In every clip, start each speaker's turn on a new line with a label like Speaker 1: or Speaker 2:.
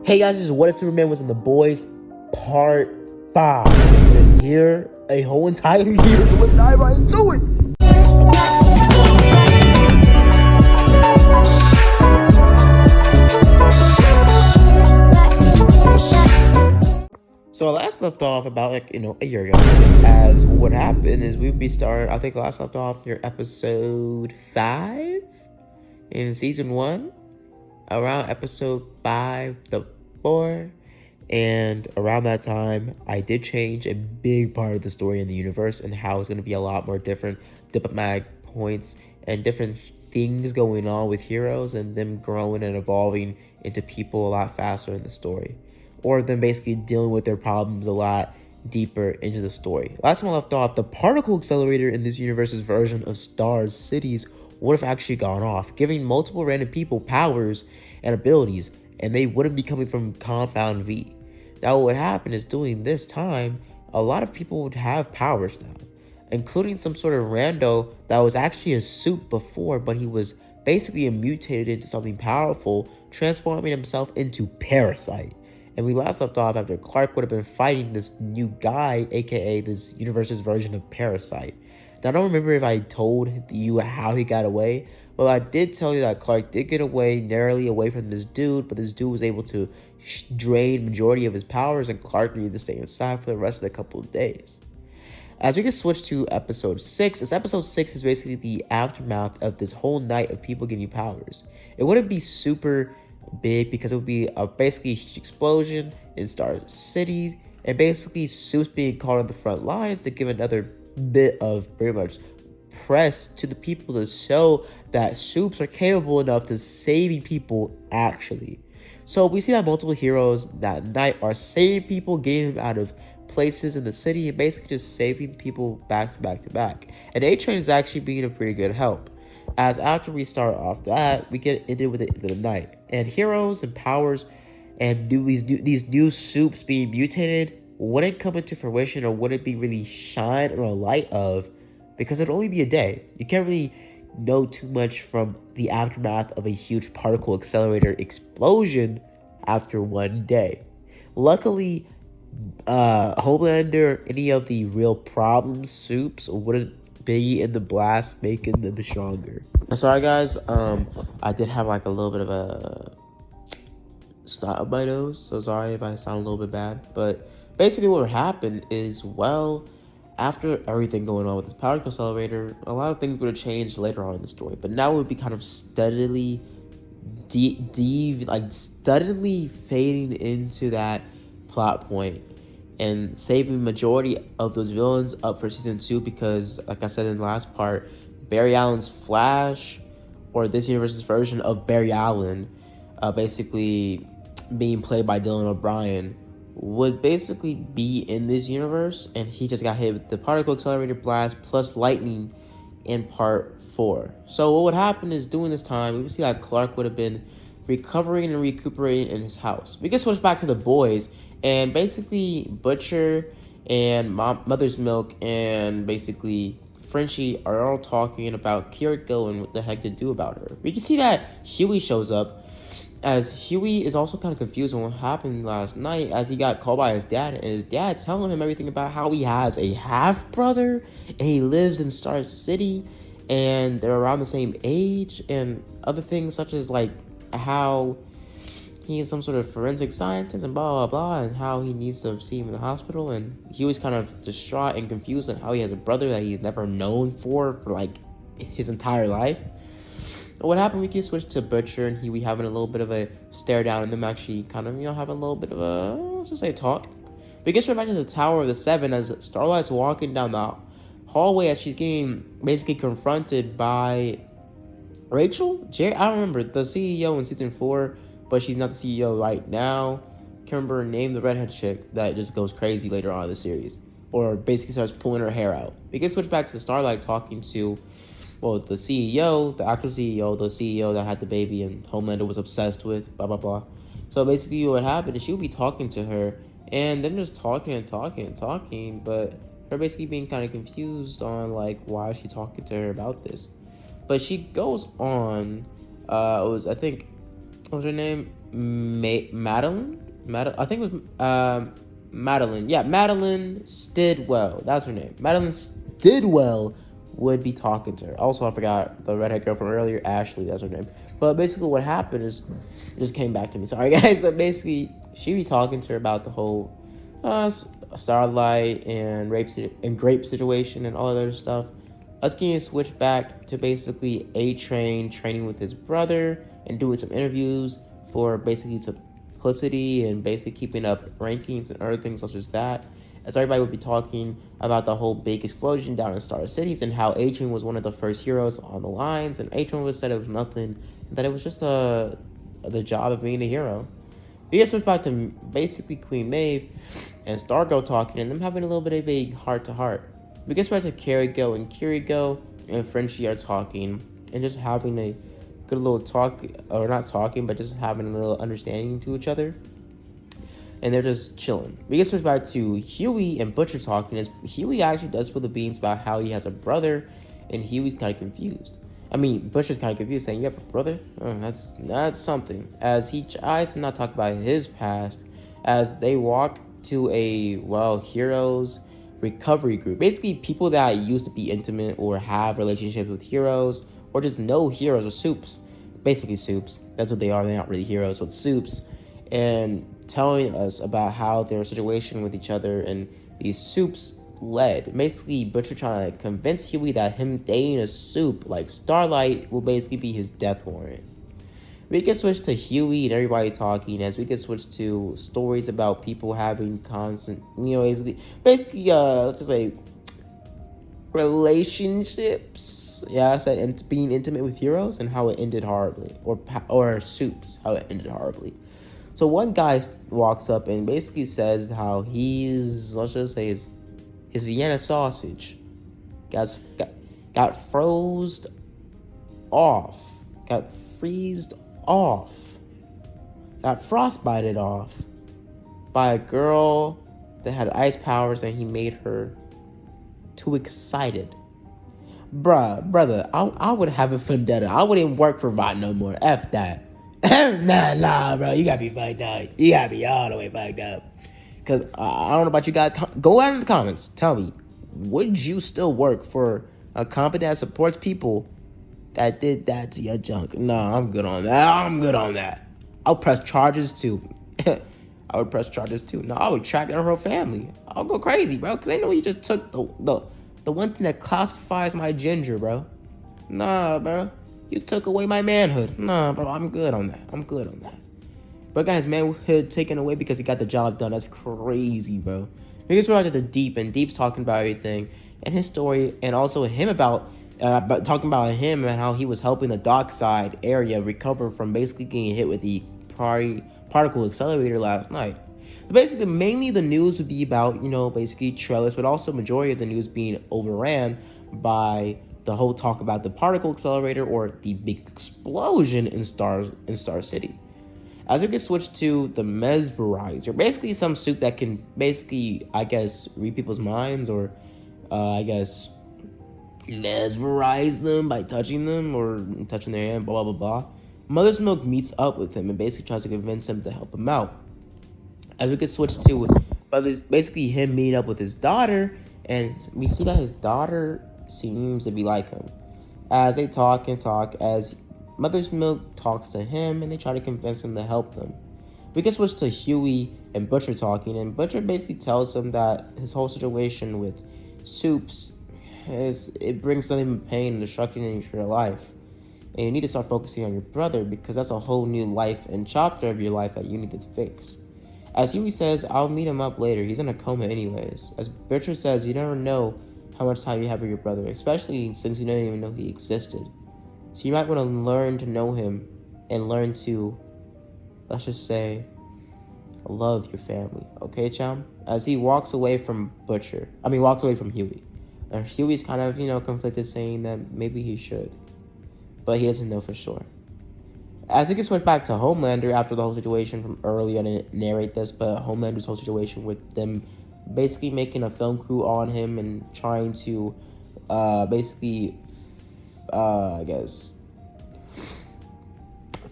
Speaker 1: Hey guys, this is What If Superman Was in the Boys, Part 5. It's been here a whole entire year, so let's dive right into it. So I last left off about a year ago. As what happened is we'd be starting, I think last left off near episode 5 in season 1. Around episode 5 to 4. And around that time, I did change a big part of the story in the universe and how it's going to be a lot more different diplomatic points and different things going on with heroes and them growing and evolving into people a lot faster in the story. Or them basically dealing with their problems a lot deeper into the story. Last time I left off, the particle accelerator in this universe's version of Star's cities would have actually gone off, giving multiple random people powers and abilities, and they wouldn't be coming from Compound V. Now what would happen is during this time, a lot of people would have powers now, including some sort of rando that was actually a suit before, but he was basically mutated into something powerful, transforming himself into Parasite. And we last left off after Clark would have been fighting this new guy, aka this universe's version of Parasite. Now, I don't remember if I told you how he got away, but I did tell you that Clark did get away, narrowly away from this dude, but this dude was able to drain majority of his powers, and Clark needed to stay inside for the rest of the couple of days. As we can switch to episode 6, this episode 6 is basically the aftermath of this whole night of people getting powers. It wouldn't be super big because it would be basically a huge explosion in Star City, and basically suits being called on the front lines to give another bit of pretty much press to the people to show that Supes are capable enough to saving people actually. So we see that multiple heroes that night are saving people, getting them out of places in the city, and basically just saving people back to back to back. And A-Train is actually being a pretty good help, as after we start off that, we get ended with the end of the night. And heroes and powers and these new Supes being mutated wouldn't come into fruition or wouldn't be really shine or a light of, because it'd only be a day. You can't really know too much from the aftermath of a huge particle accelerator explosion after one day. Luckily, Homelander, any of the real problem Supes wouldn't be in the blast, making them stronger. I'm sorry guys, I did have like a little bit of a snot up my nose, so sorry if I sound a little bit bad, but basically what happened is, well, after everything going on with this particle accelerator, a lot of things would have changed later on in the story, but now it would be kind of steadily steadily fading into that plot point and saving majority of those villains up for season 2, because like I said in the last part, Barry Allen's Flash, or this universe's version of Barry Allen, basically being played by Dylan O'Brien, would basically be in this universe, and he just got hit with the particle accelerator blast plus lightning in part 4. So what would happen is during this time, we would see that Clark would have been recovering and recuperating in his house. We can switch back to the boys, and basically Butcher and Mother's Milk and basically Frenchie are all talking about Kiriko and what the heck to do about her. We can see that Huey shows up, as Huey is also kind of confused on what happened last night, as he got called by his dad, and his dad telling him everything about how he has a half-brother, and he lives in Star City, and they're around the same age, and other things such as like how he is some sort of forensic scientist and blah, blah, blah, and how he needs to see him in the hospital, and Huey's kind of distraught and confused on how he has a brother that he's never known for like his entire life. What happened, we can switch to Butcher and Huey having a little bit of a stare down, and them actually kind of, having a little bit of a, let's just say, talk. We get straight back to the Tower of the Seven as Starlight's walking down the hallway as she's getting basically confronted by Rachel? Jerry? I don't remember. The CEO in season 4, but she's not the CEO right now. Can't remember her name, the redhead chick that just goes crazy later on in the series, or basically starts pulling her hair out. We can switch back to Starlight talking to, well, the CEO, the actual CEO, the CEO that had the baby and Homelander was obsessed with, blah, blah, blah. So basically what happened is she would be talking to her, and them just talking and talking and talking, but her basically being kind of confused on, like, why is she talking to her about this. But she goes on, I think, what was her name? I think it was Madeline. Yeah, Madeline Stidwell. That's her name. Madeline Stidwell would be talking to her. Also, I forgot the redhead girl from earlier, Ashley. That's her name. But basically, what happened is, it just came back to me. Sorry, guys. So basically, she be talking to her about the whole Starlight and grape situation and all that other stuff. Us getting switched back to basically A-Train training with his brother and doing some interviews for basically some publicity and basically keeping up rankings and other things such as that. As everybody would be talking about the whole big explosion down in Star Cities and how A-Train was one of the first heroes on the lines, and A-Train was said it was nothing, and that it was just the job of being a hero. We get switched back to basically Queen Maeve and Stargirl talking and them having a little bit of a heart-to-heart. We get switched back to Kirigo and Kirigo and Frenchie are talking and just having a good little talk, or not talking, but just having a little understanding to each other. And they're just chilling. We get switched back to Huey and Butcher talking, as Huey actually does spill the beans about how he has a brother, and Huey's kind of confused. I mean, Butcher's kind of confused, saying, "You have a brother? Oh, that's something." As he tries to not talk about his past, as they walk to a heroes recovery group. Basically, people that used to be intimate or have relationships with heroes, or just know heroes or soups. Basically, soups. That's what they are. They're not really heroes, but soups. And telling us about how their situation with each other and these soups led. Basically, Butcher trying to convince Huey that him dating a soup like Starlight will basically be his death warrant. We can switch to Huey and everybody talking, as we can switch to stories about people having constant, basically, let's just say, relationships. Yeah, I said being intimate with heroes and how it ended horribly, or soups, how it ended horribly. So one guy walks up and basically says how let's just say his Vienna sausage got froze off, got freezed off, got frostbited off by a girl that had ice powers, and he made her too excited. Brother, I would have a vendetta. I wouldn't work for Vought no more. F that. Nah, bro. You gotta be fucked up. You gotta be all the way fucked up. Because I don't know about you guys. Go out in the comments. Tell me, would you still work for a company that supports people that did that to your junk? No, I'm good on that. I'll press charges too. I would press charges too. No, I would track down her family. I'll go crazy, bro. Because they know you just took the one thing that classifies my ginger, bro. Nah, bro. You took away my manhood. Nah, bro. I'm good on that. But guys, manhood taken away because he got the job done. That's crazy, bro. We just right to the Deep, and Deep's talking about everything and his story, and also him talking about him and how he was helping the Dockside area recover from basically getting hit with the particle accelerator last night. So basically, mainly the news would be about, basically trailers, but also majority of the news being overran by the whole talk about the particle accelerator or the big explosion in Star City. As we get switched to the mesmerizer, basically some suit that can basically, I guess, read people's minds, or mesmerize them by touching them or touching their hand, blah, blah, blah. Mother's Milk meets up with him and basically tries to convince him to help him out. As we get switched to basically him meeting up with his daughter, and we see that his daughter seems to be like him. As they talk, as Mother's Milk talks to him, and they try to convince him to help them. We can switch to Huey and Butcher talking, and Butcher basically tells him that his whole situation with soups it brings nothing but pain and destruction into your life. And you need to start focusing on your brother, because that's a whole new life and chapter of your life that you need to fix. As Huey says, I'll meet him up later. He's in a coma anyways. As Butcher says, you never know how much time you have with your brother, especially since you didn't even know he existed. So you might want to learn to know him and learn to, let's just say, love your family. Okay, chum? As he walks away from Huey. Huey's kind of, conflicted, saying that maybe he should. But he doesn't know for sure. As we get switched back to Homelander after the whole situation from earlier, I didn't narrate this, but Homelander's whole situation with them basically making a film crew on him and trying to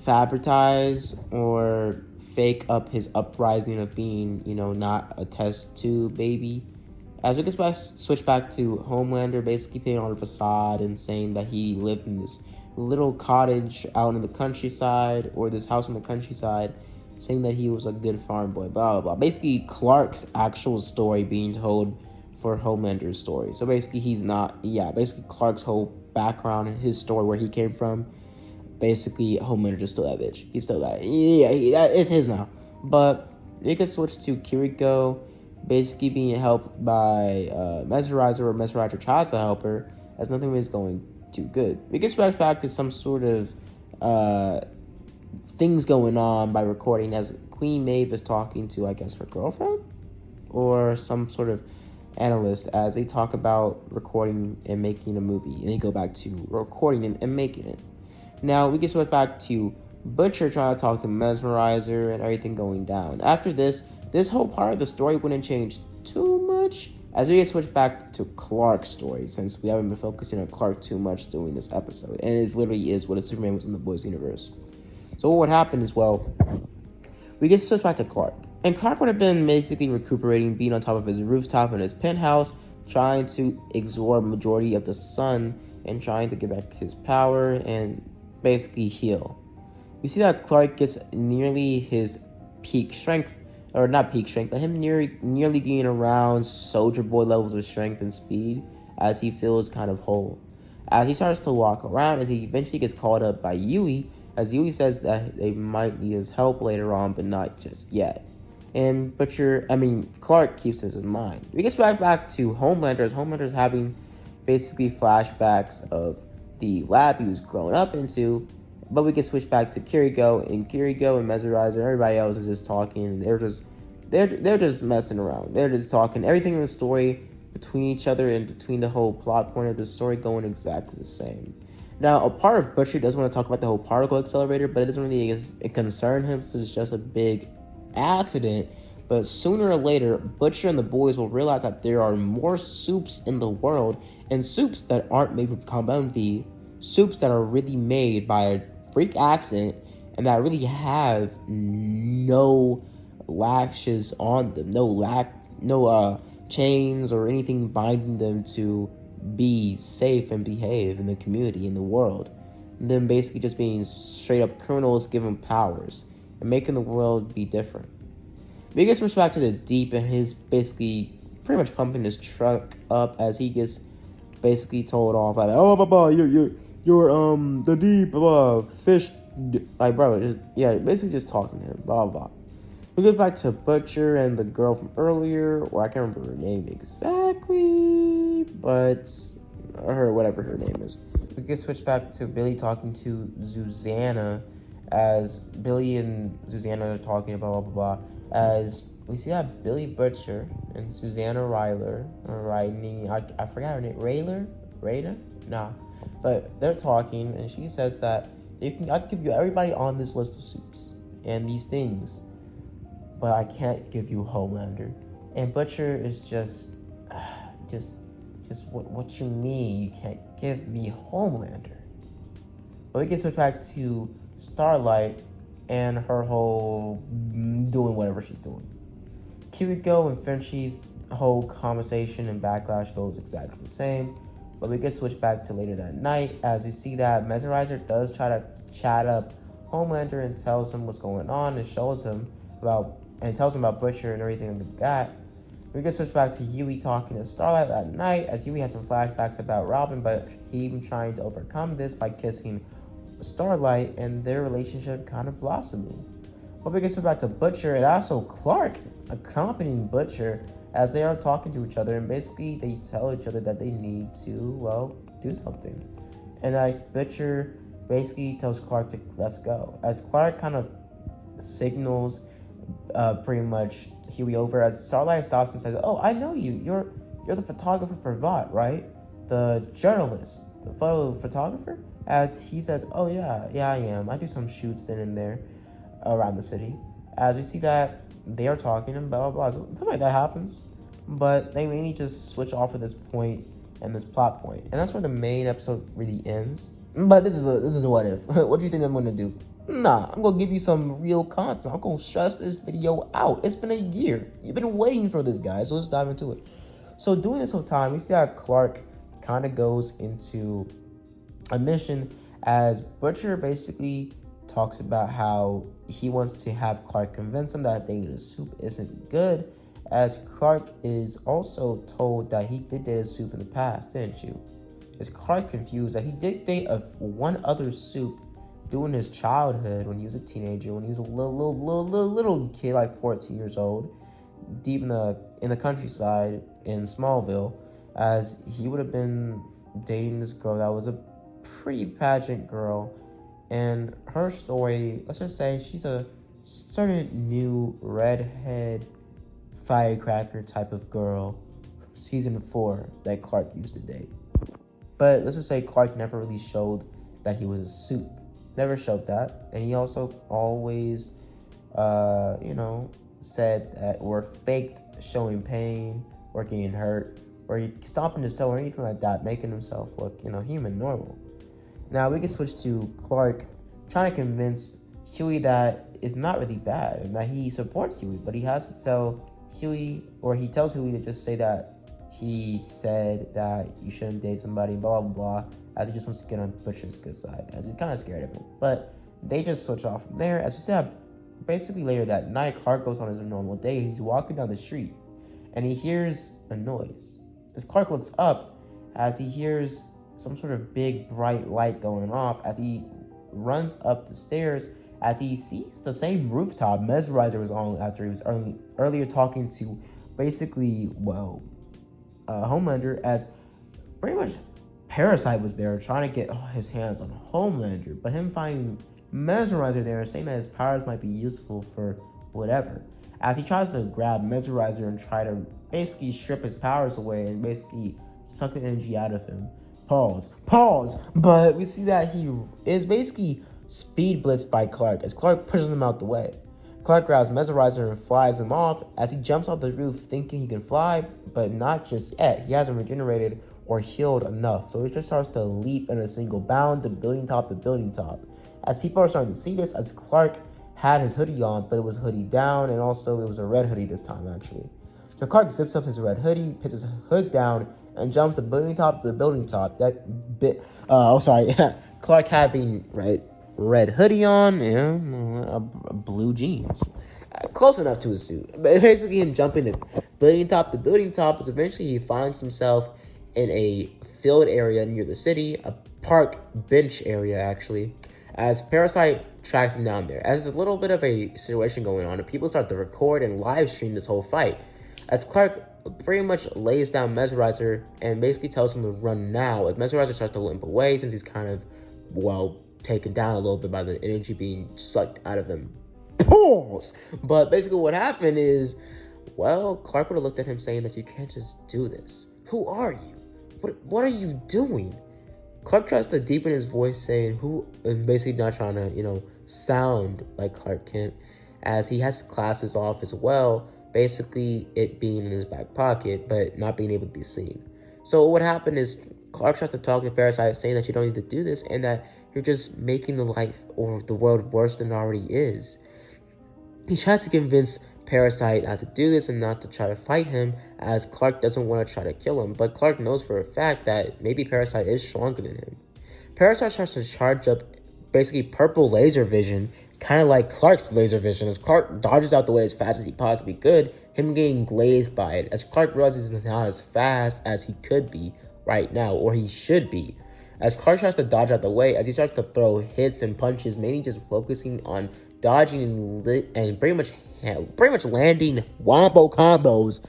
Speaker 1: fabricize or fake up his uprising of being, not a test tube baby. As we can switch back to Homelander basically putting on a facade and saying that he lived in this little cottage out in the countryside, or this house in the countryside, saying that he was a good farm boy, blah, blah, blah. Basically, Clark's actual story being told for Homelander's story. So basically, basically Clark's whole background and his story, where he came from, basically, Homelander just stole that bitch. He stole that. It's his now. But they could switch to Kiriko, basically being helped by Mesmerizer, or Mesmerizer tries to help her, as nothing is going too good. We can switch back to some sort of things going on by recording, as Queen Maeve is talking to, I guess, her girlfriend? Or some sort of analyst, as they talk about recording and making a movie. And they go back to recording and making it. Now, we can switch back to Butcher trying to talk to Mesmerizer and everything going down. After this whole part of the story wouldn't change too much, as we get switched back to Clark's story, since we haven't been focusing on Clark too much during this episode. And it literally is what a Superman was in the Boys universe. So what would happen is, we get switched back to Clark. And Clark would have been basically recuperating, being on top of his rooftop in his penthouse, trying to absorb majority of the sun and trying to get back his power and basically heal. We see that Clark gets nearly his peak strength, or not peak strength, but him nearly getting around Soldier Boy levels of strength and speed, as he feels kind of whole. As he starts to walk around, as he eventually gets called up by Yui, as Yui says that they might need his help later on, but not just yet. And Clark keeps this in mind. We get back to Homelander, as Homelander's having basically flashbacks of the lab he was growing up into, but we can switch back to Kiriko and Mesmerizer, and everybody else is just talking, and they're just messing around. They're just talking. Everything in the story between each other and between the whole plot point of the story going exactly the same. Now, a part of Butcher does want to talk about the whole particle accelerator, but it doesn't really concern him, since it's just a big accident. But sooner or later, Butcher and the boys will realize that there are more soups in the world, and soups that aren't made with compound V, soups that are really made by a freak accident, and that really have no latches on them, no chains or anything binding them to be safe and behave in the community, in the world. And then basically just being straight up criminals given powers and making the world be different. We get switched back to the Deep, and his basically pretty much pumping his truck up, as he gets basically told off like, oh, you're the Deep, fish, like, bro, basically just talking to him, blah, blah. We get back to Butcher and the girl from earlier, or I can't remember her name exactly, but whatever her name is. We get switched back to Billy talking to Susanna, as Billy and Susanna are talking about blah, blah, blah, as we see that Billy Butcher and Susanna Ryler are riding, I forgot her name, Raider? Nah. But they're talking, and she says that I'd give you everybody on this list of soups and these things, but I can't give you Homelander. And Butcher is just what you mean you can't give me Homelander? But we get switched back to Starlight and her whole doing whatever she's doing. Kiriko and Frenchie's whole conversation and backlash goes exactly the same. But we get switched back to later that night, as we see that Mesmerizer does try to chat up Homelander and tells him what's going on and tells him about Butcher and everything that they got. We get switched back to Yui talking to Starlight that night, as Yui has some flashbacks about Robin, but he even trying to overcome this by kissing Starlight, and their relationship kind of blossoming. But we get switched back to Butcher and also Clark accompanying Butcher, as they are talking to each other, and basically they tell each other that they need to, do something. And Butcher basically tells Clark to let's go, as Clark kind of signals pretty much Huey over, as Starlight stops and says, oh, I know you, you're the photographer for Vought, right? The journalist, the photo photographer? As he says, oh yeah, I am. I do some shoots then and there around the city. As we see that they are talking and blah, blah, blah. Something like that happens. But they mainly just switch off at this point and this plot point. And that's where the main episode really ends. But this is a what if. What do you think I'm going to do? Nah, I'm gonna give you some real content. I'm gonna stress this video out. It's been a year. You've been waiting for this, guy. So let's dive into it. So during this whole time, we see that Clark kind of goes into a mission as Butcher basically talks about how he wants to have Clark convince him that dating a soup isn't good, as Clark is also told that he did date a soup in the past, didn't you? Is Clark confused that he did date one other soup during his childhood when he was a teenager, when he was a little kid, like 14 years old, deep in the countryside in Smallville, as he would have been dating this girl that was a pretty pageant girl, and her story, let's just say she's a certain new redhead firecracker type of girl from season 4 that Clark used to date. But let's just say Clark never really showed that he was a soup. Never showed that. And he also always, said that, or faked showing pain, or getting hurt, or he stomping his toe, or anything like that, making himself look, human, normal. Now we can switch to Clark trying to convince Huey that it's not really bad and that he supports Huey, but he has to tell Huey, or he tells Huey to just say that he said that you shouldn't date somebody, blah, blah, blah, as he just wants to get on Butcher's good side, as he's kind of scared of him. But they just switch off from there. As we said, basically later that night, Clark goes on his normal day. He's walking down the street, and he hears a noise. As Clark looks up, as he hears some sort of big, bright light going off, as he runs up the stairs, as he sees the same rooftop Mesmerizer was on after he was earlier talking to basically, Homelander, as pretty much Parasite was there trying to get his hands on Homelander, but him finding Mesmerizer there, saying that his powers might be useful for whatever. As he tries to grab Mesmerizer and try to basically strip his powers away and basically suck the energy out of him. Pause. But we see that he is basically speed blitzed by Clark as Clark pushes him out the way. Clark grabs Mesmerizer and flies him off as he jumps off the roof thinking he can fly, but not just yet. He hasn't regenerated or healed enough, so he just starts to leap in a single bound to building top to building top. As people are starting to see this, as Clark had his hoodie on, but it was hoodie down, and also it was a red hoodie this time, actually. So Clark zips up his red hoodie, puts his hood down, and jumps the building top to the building top. Clark having red hoodie on and blue jeans. Close enough to his suit. But basically him jumping the building top to building top is eventually he finds himself in a field area near the city, a park bench area actually, as Parasite tracks him down there. As there's a little bit of a situation going on, and people start to record and live stream this whole fight. As Clark pretty much lays down Mesmerizer and basically tells him to run now, as Mesmerizer starts to limp away since he's kind of, taken down a little bit by the energy being sucked out of him. Pause! But basically what happened is, Clark would have looked at him saying that you can't just do this. Who are you? What are you doing? Clark tries to deepen his voice, saying who, and basically not trying to, sound like Clark Kent, as he has classes off as well, basically it being in his back pocket, but not being able to be seen. So what happened is Clark tries to talk to Parasite, saying that you don't need to do this, and that you're just making the life or the world worse than it already is. He tries to convince Parasite not to do this and not to try to fight him, as Clark doesn't want to try to kill him, but Clark knows for a fact that maybe Parasite is stronger than him. Parasite starts to charge up basically purple laser vision, kind of like Clark's laser vision, as Clark dodges out the way as fast as he possibly could, him getting glazed by it, as Clark realizes he's not as fast as he could be right now, or he should be. As Clark tries to dodge out the way, as he starts to throw hits and punches, mainly just focusing on dodging and pretty much landing wombo combos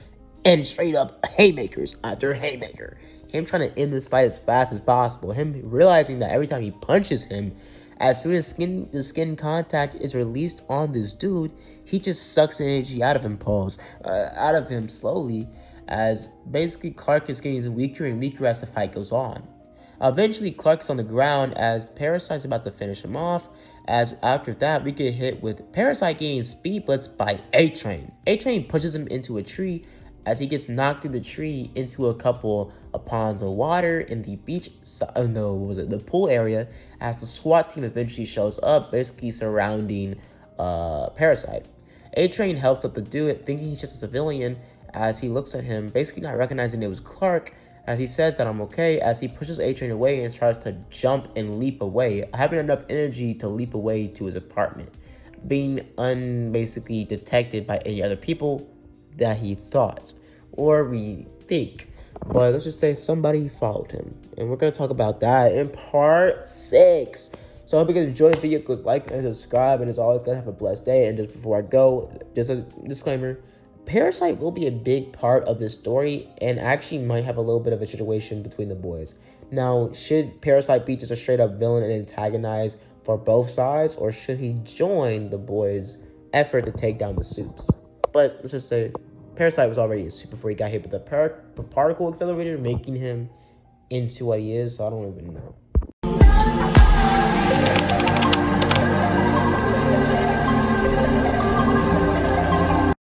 Speaker 1: and straight up haymakers after haymaker. Him trying to end this fight as fast as possible. Him realizing that every time he punches him, as soon as the skin contact is released on this dude, he just sucks energy out of him, out of him slowly, as basically Clark is getting weaker and weaker as the fight goes on. Eventually, Clark's on the ground as Parasite's about to finish him off, as after that, we get hit with Parasite getting speed blitzed by A-Train. A-Train pushes him into a tree, as he gets knocked through the tree into a couple of ponds of water in the beach, no, what was it, the pool area, as the SWAT team eventually shows up, basically surrounding Parasite. A-Train helps up to do it, thinking he's just a civilian, as he looks at him, basically not recognizing it was Clark, as he says that I'm okay, as he pushes A-Train away and tries to jump and leap away, having enough energy to leap away to his apartment, being basically detected by any other people that he thought, or we think. But let's just say somebody followed him. And we're going to talk about that in part 6. So I hope you guys enjoyed the video. Please like and subscribe. And as always, guys, have a blessed day. And just before I go, just a disclaimer. Parasite will be a big part of this story and actually might have a little bit of a situation between the boys. Now, should Parasite be just a straight up villain and antagonize for both sides, or should he join the boys' effort to take down the Supes? But let's just say Parasite was already a super before he got hit with the particle accelerator, making him into what he is, so I don't even know.